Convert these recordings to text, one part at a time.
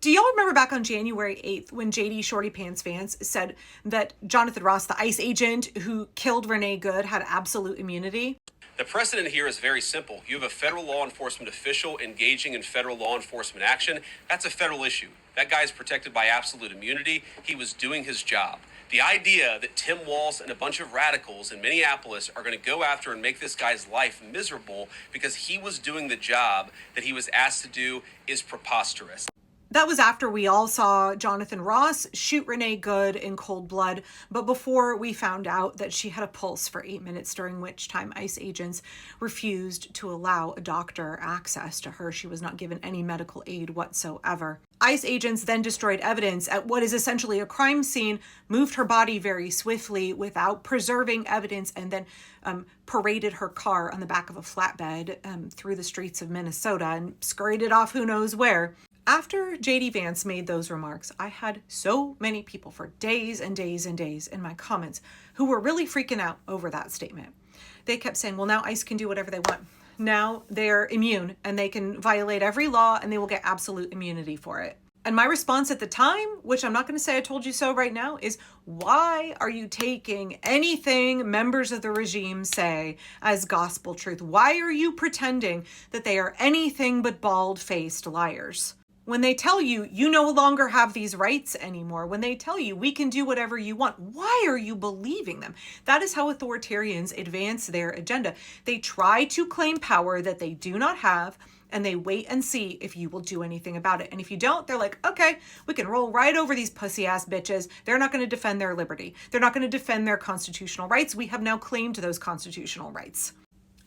Do y'all remember back on January 8th when JD Shorty Pants Vance said that Jonathan Ross, the ICE agent who killed Renee Good, had absolute immunity? The precedent here is very simple. You have a federal law enforcement official engaging in federal law enforcement action. That's a federal issue. That guy's protected by absolute immunity. He was doing his job. The idea that Tim Walz and a bunch of radicals in Minneapolis are going to go after and make this guy's life miserable because he was doing the job that he was asked to do is preposterous. That was after we all saw Jonathan Ross shoot Renee Good in cold blood, but before we found out that she had a pulse for 8 minutes, during which time ICE agents refused to allow a doctor access to her. She was not given any medical aid whatsoever. ICE agents then destroyed evidence at what is essentially a crime scene, moved her body very swiftly without preserving evidence, and then paraded her car on the back of a flatbed through the streets of Minnesota and scurried it off who knows where. After JD Vance made those remarks, I had so many people for days and days and days in my comments who were really freaking out over that statement. They kept saying, well, now ICE can do whatever they want. Now they're immune and they can violate every law and they will get absolute immunity for it. And my response at the time, which I'm not going to say I told you so right now, is why are you taking anything members of the regime say as gospel truth? Why are you pretending that they are anything but bald-faced liars? When they tell you, you no longer have these rights anymore, when they tell you, we can do whatever you want, why are you believing them? That is how authoritarians advance their agenda. They try to claim power that they do not have, and they wait and see if you will do anything about it. And if you don't, they're like, okay, we can roll right over these pussy-ass bitches. They're not going to defend their liberty. They're not going to defend their constitutional rights. We have now claimed those constitutional rights.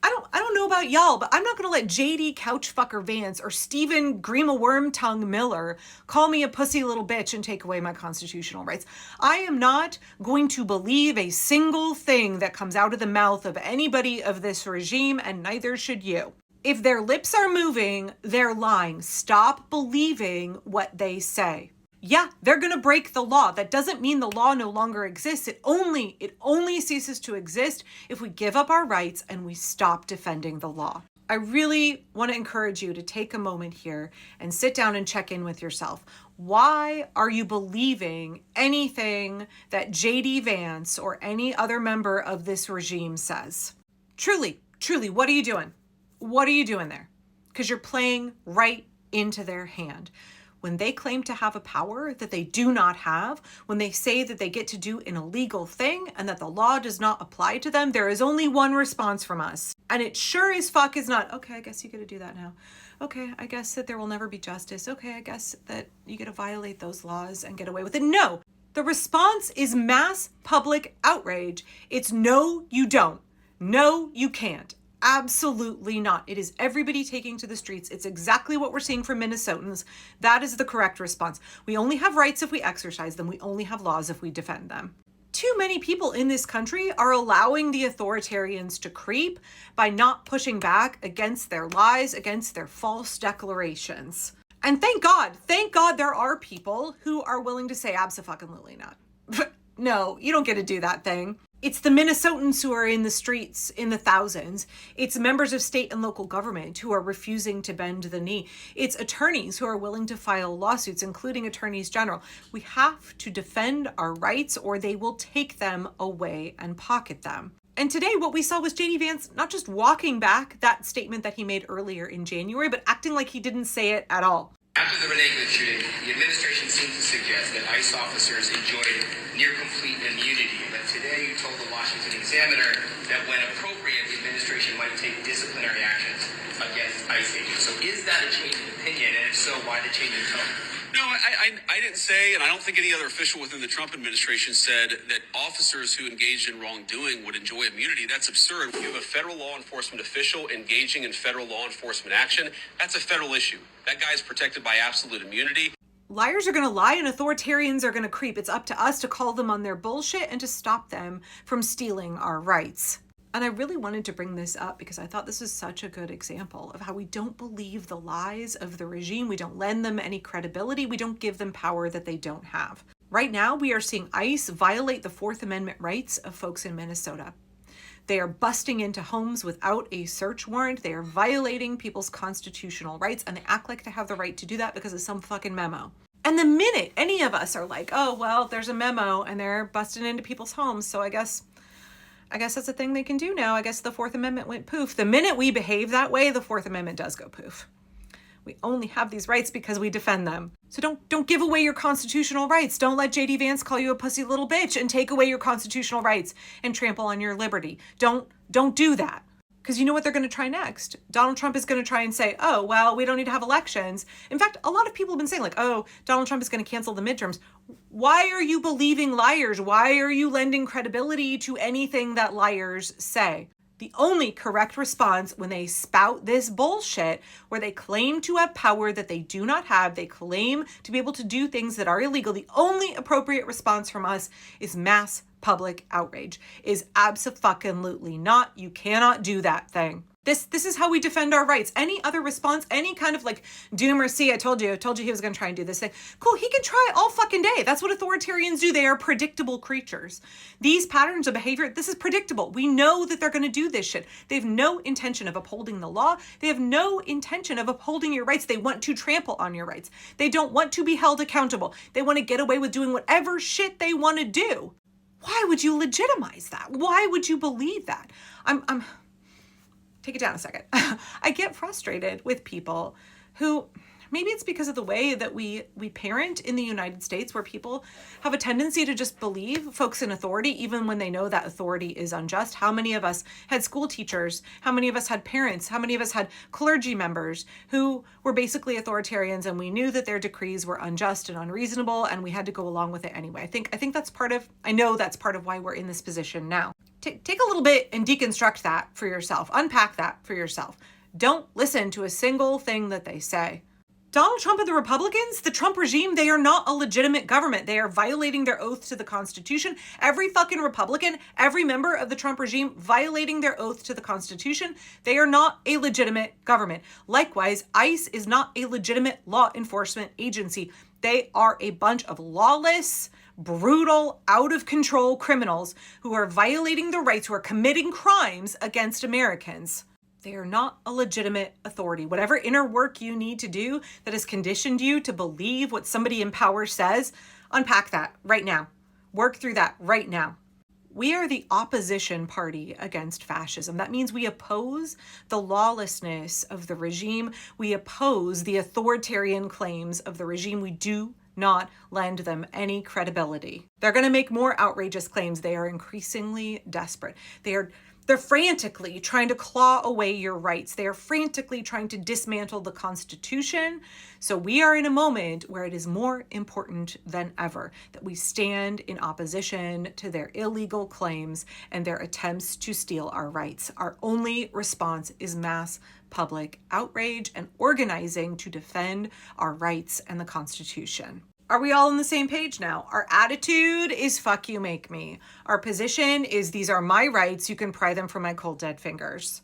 I don't know about y'all, but I'm not going to let JD Couchfucker Vance or Stephen Grima Wormtongue Miller call me a pussy little bitch and take away my constitutional rights. I am not going to believe a single thing that comes out of the mouth of anybody of this regime, and neither should you. If their lips are moving, they're lying. Stop believing what they say. Yeah, they're going to break the law. That doesn't mean the law no longer exists. It only ceases to exist if we give up our rights and we stop defending the law. I really want to encourage you to take a moment here and sit down and check in with yourself. Why are you believing anything that JD Vance or any other member of this regime says? Truly, what are you doing? What are you doing there? Because you're playing right into their hand. When they claim to have a power that they do not have, when they say that they get to do an illegal thing and that the law does not apply to them, there is only one response from us. And it sure as fuck is not, okay, I guess you get to do that now. Okay, I guess that there will never be justice. Okay, I guess that you get to violate those laws and get away with it. No, the response is mass public outrage. It's no, you don't. No, you can't. Absolutely not. It is everybody taking to the streets. It's exactly what we're seeing from Minnesotans. That is the correct response. We only have rights if we exercise them. We only have laws if we defend them. Too many people in this country are allowing the authoritarians to creep by not pushing back against their lies, against their false declarations. And thank God there are people who are willing to say abso-fucking-lutely not. No, you don't get to do that thing. It's the Minnesotans who are in the streets in the thousands. It's members of state and local government who are refusing to bend the knee. It's attorneys who are willing to file lawsuits, including attorneys general. We have to defend our rights or they will take them away and pocket them. And today what we saw was JD Vance not just walking back that statement that he made earlier in January, but acting like he didn't say it at all. After the Renee Good shooting, the administration seemed to suggest that ICE officers enjoyed near complete immunity. But today you told the Washington Examiner that when appropriate, the administration might take disciplinary actions against ICE agents. So is that a change in opinion? And if so, why the change in tone? No, I didn't say, and I don't think any other official within the Trump administration said that officers who engaged in wrongdoing would enjoy immunity. That's absurd. You have a federal law enforcement official engaging in federal law enforcement action. That's a federal issue. That guy's protected by absolute immunity. Liars are going to lie and authoritarians are going to creep. It's up to us to call them on their bullshit and to stop them from stealing our rights. And I really wanted to bring this up because I thought this was such a good example of how we don't believe the lies of the regime. We don't lend them any credibility. We don't give them power that they don't have. Right now, we are seeing ICE violate the Fourth Amendment rights of folks in Minnesota. They are busting into homes without a search warrant. They are violating people's constitutional rights, and they act like they have the right to do that because of some fucking memo. And the minute any of us are like, oh, well, there's a memo and they're busting into people's homes, so I guess that's a thing they can do now. I guess the Fourth Amendment went poof. The minute we behave that way, the Fourth Amendment does go poof. We only have these rights because we defend them. So don't give away your constitutional rights. Don't let JD Vance call you a pussy little bitch and take away your constitutional rights and trample on your liberty. Don't do that. Because you know what they're going to try next? Donald Trump is going to try and say, oh, well, we don't need to have elections. In fact, a lot of people have been saying like, oh, Donald Trump is going to cancel the midterms. Why are you believing liars? Why are you lending credibility to anything that liars say? The only correct response when they spout this bullshit, where they claim to have power that they do not have, they claim to be able to do things that are illegal, the only appropriate response from us is mass public outrage. Is abso-fucking-lutely not. You cannot do that thing. This is how we defend our rights. Any other response, any kind of like doom or see, I told you he was going to try and do this thing. Cool, he can try all fucking day. That's what authoritarians do. They are predictable creatures. These patterns of behavior, this is predictable. We know that they're going to do this shit. They have no intention of upholding the law. They have no intention of upholding your rights. They want to trample on your rights. They don't want to be held accountable. They want to get away with doing whatever shit they want to do. Why would you legitimize that? Why would you believe that? Take it down a second. I get frustrated with people who, maybe it's because of the way that we parent in the United States, where people have a tendency to just believe folks in authority, even when they know that authority is unjust. How many of us had school teachers? How many of us had parents? How many of us had clergy members who were basically authoritarians, and we knew that their decrees were unjust and unreasonable, and we had to go along with it anyway? I think that's I know that's part of why we're in this position now. Take a little bit and deconstruct that for yourself. Unpack that for yourself. Don't listen to a single thing that they say. Donald Trump and the Republicans, the Trump regime, they are not a legitimate government. They are violating their oath to the Constitution. Every fucking Republican, every member of the Trump regime violating their oath to the Constitution. They are not a legitimate government. Likewise, ICE is not a legitimate law enforcement agency. They are a bunch of lawless, brutal, out of control criminals who are violating their rights, who are committing crimes against Americans. They are not a legitimate authority. Whatever inner work you need to do that has conditioned you to believe what somebody in power says, unpack that right now. Work through that right now. We are the opposition party against fascism. That means we oppose the lawlessness of the regime. We oppose the authoritarian claims of the regime. We do not lend them any credibility. They're going to make more outrageous claims. They are increasingly desperate. They're frantically trying to claw away your rights. They are frantically trying to dismantle the Constitution. So we are in a moment where it is more important than ever that we stand in opposition to their illegal claims and their attempts to steal our rights. Our only response is mass public outrage and organizing to defend our rights and the Constitution. Are we all on the same page now? Our attitude is fuck you, make me. Our position is these are my rights. You can pry them from my cold dead fingers.